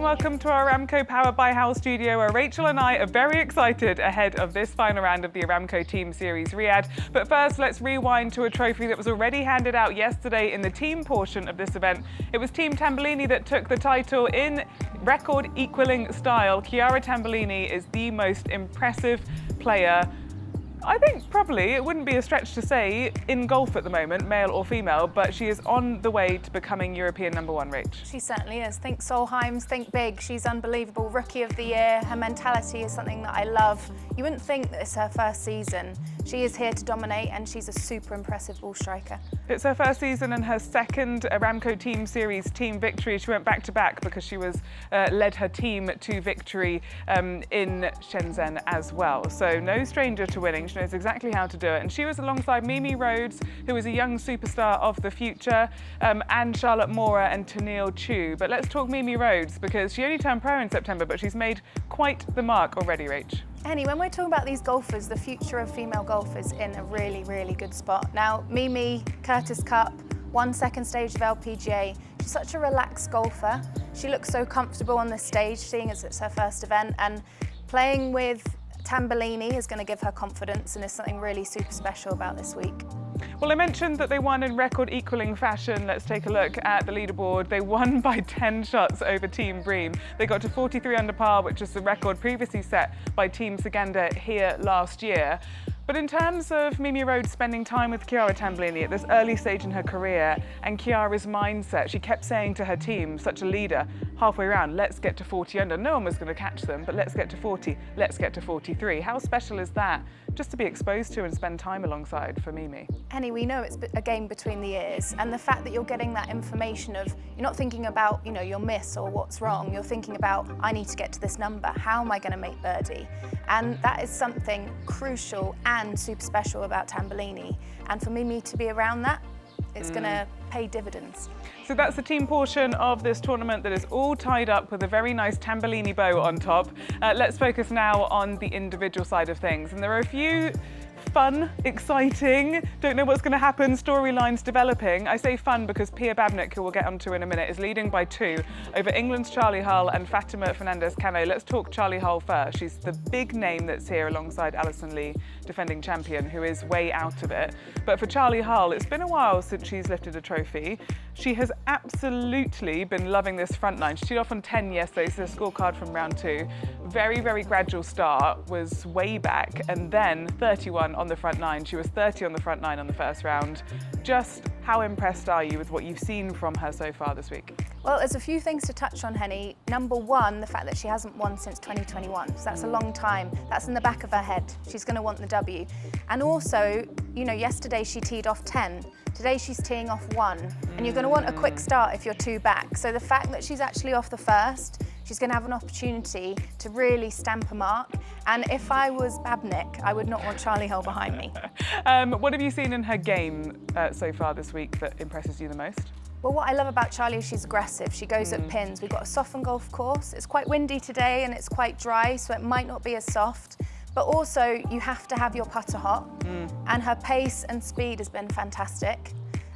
welcome to our Aramco Powered by Hull studio, where Rachel and I are very excited ahead of this final round of the Aramco Team Series Riyadh. But first, let's rewind to a trophy that was already handed out yesterday in the team portion of this event. It was Team Tambellini that took the title in record-equaling style. Chiara Tambellini is the most impressive player, I think probably, it wouldn't be a stretch to say, in golf at the moment, male or female, but she is on the way to becoming European #1, Rach. She certainly is. Think Solheim's, think big. She's unbelievable. Rookie of the year. Her mentality is something that I love. You wouldn't think that it's her first season. She is here to dominate, and she's a super impressive ball striker. It's her first season and her second Aramco Team Series team victory. She went back-to-back because she was led her team to victory in Shenzhen as well. So no stranger to winning. She knows exactly how to do it. And she was alongside Mimi Rhodes, who is a young superstar of the future, and Charlotte Mora and Tennille Chu. But let's talk Mimi Rhodes, because she only turned pro in September, but she's made quite the mark already, Rach. Annie, when we're talking about these golfers, the future of female golf is in a really, really good spot. Now, Mimi, Curtis Cup, won second stage of LPGA. She's such a relaxed golfer. She looks so comfortable on this stage, seeing as it's her first event, and playing with Tambellini is going to give her confidence, and is something really super special about this week. Well, I mentioned that they won in record-equaling fashion. Let's take a look at the leaderboard. They won by 10 shots over Team Bream. They got to 43 under par, which is the record previously set by Team Saganda here last year. But in terms of Mimi Rhodes spending time with Chiara Tambellini at this early stage in her career, and Chiara's mindset, she kept saying to her team, such a leader, halfway around, let's get to 40 under. No one was going to catch them, but let's get to 40, let's get to 43. How special is that, just to be exposed to and spend time alongside for Mimi? Annie, we know it's a game between the ears, and the fact that you're getting that information of, you're not thinking about, your miss or what's wrong, you're thinking about, I need to get to this number, how am I going to make birdie? And that is something crucial and super special about Tambellini. And for Mimi to be around that, it's going to pay dividends. So that's the team portion of this tournament that is all tied up with a very nice Tambellini bow on top. Let's focus now on the individual side of things. And there are a few fun, exciting, don't know what's going to happen, storylines developing. I say fun because Pia Babnik, who we'll get onto in a minute, is leading by 2 over England's Charley Hull and Fatima Fernandez-Cano. Let's talk Charley Hull first. She's the big name that's here alongside Alison Lee, defending champion, who is way out of it. But for Charley Hull, it's been a while since she's lifted a trophy. She has absolutely been loving this front nine. She teed off on 10 yesterday, so the scorecard from round 2. Very, very gradual start, was way back, and then 31 on the front nine. She was 30 on the front nine on the first round. Just how impressed are you with what you've seen from her so far this week? Well, there's a few things to touch on, Henny. Number one, the fact that she hasn't won since 2021. So that's a long time. That's in the back of her head. She's going to want the W. And also, yesterday she teed off 10. Today she's teeing off 1. And you're going to want a quick start if you're 2 back. So the fact that she's actually off the first, she's going to have an opportunity to really stamp a mark. And if I was Babnik, I would not want Charley Hull behind me. What have you seen in her game so far this week that impresses you the most? Well, what I love about Charley is she's aggressive. She goes at pins. We've got a softened golf course. It's quite windy today and it's quite dry, so it might not be as soft. But also, you have to have your putter hot. And her pace and speed has been fantastic.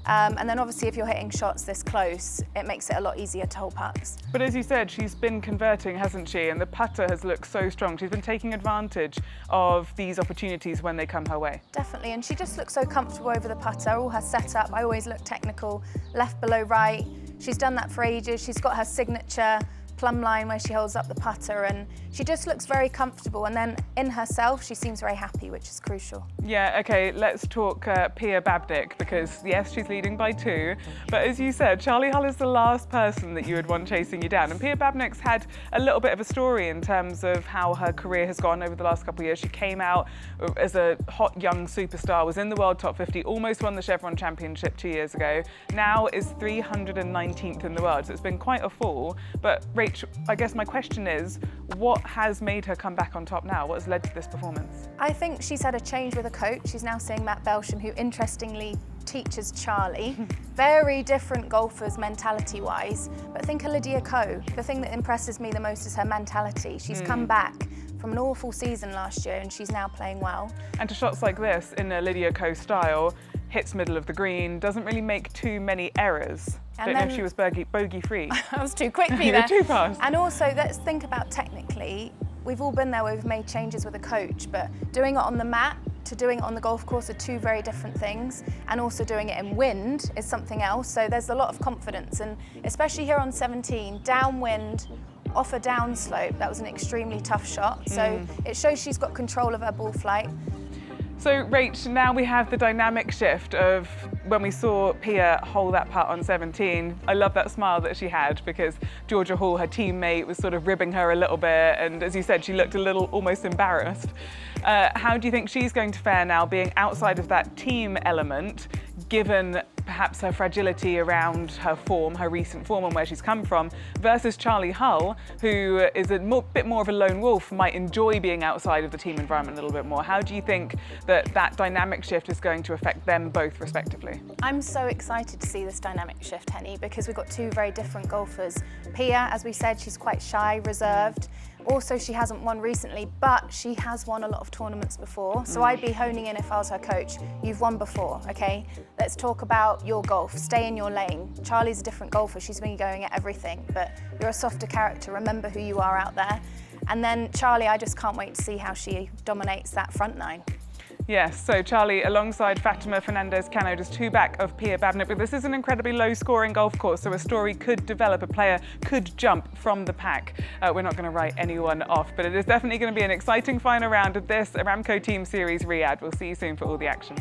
And then obviously if you're hitting shots this close, it makes it a lot easier to hold putts. But as you said, she's been converting, hasn't she? And the putter has looked so strong. She's been taking advantage of these opportunities when they come her way. Definitely, and she just looks so comfortable over the putter. All her setup, I always look technical, left below right. She's done that for ages. She's got her signature plumb line where she holds up the putter, and she just looks very comfortable, and then in herself she seems very happy, which is crucial. Yeah, okay, let's talk Pia Babnik, because yes, she's leading by 2, but as you said, Charley Hull is the last person that you would want chasing you down, and Pia Babnik's had a little bit of a story in terms of how her career has gone over the last couple of years. She came out as a hot young superstar, was in the world top 50, almost won the Chevron Championship 2 years ago, now is 319th in the world, so it's been quite a fall. But Rach, I guess my question is, what has made her come back on top now? What has led to this performance? I think she's had a change with a coach. She's now seeing Matt Belsham, who interestingly teaches Charley. Very different golfers mentality-wise, but think of Lydia Ko. The thing that impresses me the most is her mentality. She's come back from an awful season last year and she's now playing well. And to shots like this in a Lydia Ko style, hits middle of the green, doesn't really make too many errors. Don't know if she was bogey-free. I was too quick for you You there. were too fast. And also, let's think about technically, we've all been there where we've made changes with a coach, but doing it on the mat to doing it on the golf course are two very different things. And also doing it in wind is something else. So there's a lot of confidence, and especially here on 17, downwind, off a downslope, that was an extremely tough shot. So it shows she's got control of her ball flight. So, Rach, now we have the dynamic shift of when we saw Pia hold that putt on 17. I love that smile that she had because Georgia Hall, her teammate, was sort of ribbing her a little bit. And as you said, she looked a little almost embarrassed. How do you think she's going to fare now being outside of that team element, given perhaps her fragility around her form, her recent form and where she's come from, versus Charley Hull, who is bit more of a lone wolf, might enjoy being outside of the team environment a little bit more. How do you think that dynamic shift is going to affect them both respectively? I'm so excited to see this dynamic shift, Henny, because we've got two very different golfers. Pia, as we said, she's quite shy, reserved. Also, she hasn't won recently, but she has won a lot of tournaments before. So I'd be honing in if I was her coach. You've won before, okay? Let's talk about your golf. Stay in your lane. Charlie's a different golfer. She's been going at everything, but you're a softer character. Remember who you are out there. And then Charley, I just can't wait to see how she dominates that front nine. Yes, so Charley alongside Fatima Fernandez-Cano, just two back of Pia Babnik, but this is an incredibly low-scoring golf course, so a story could develop, a player could jump from the pack. We're not going to write anyone off, but it is definitely going to be an exciting final round of this Aramco Team Series Riyadh. We'll see you soon for all the action.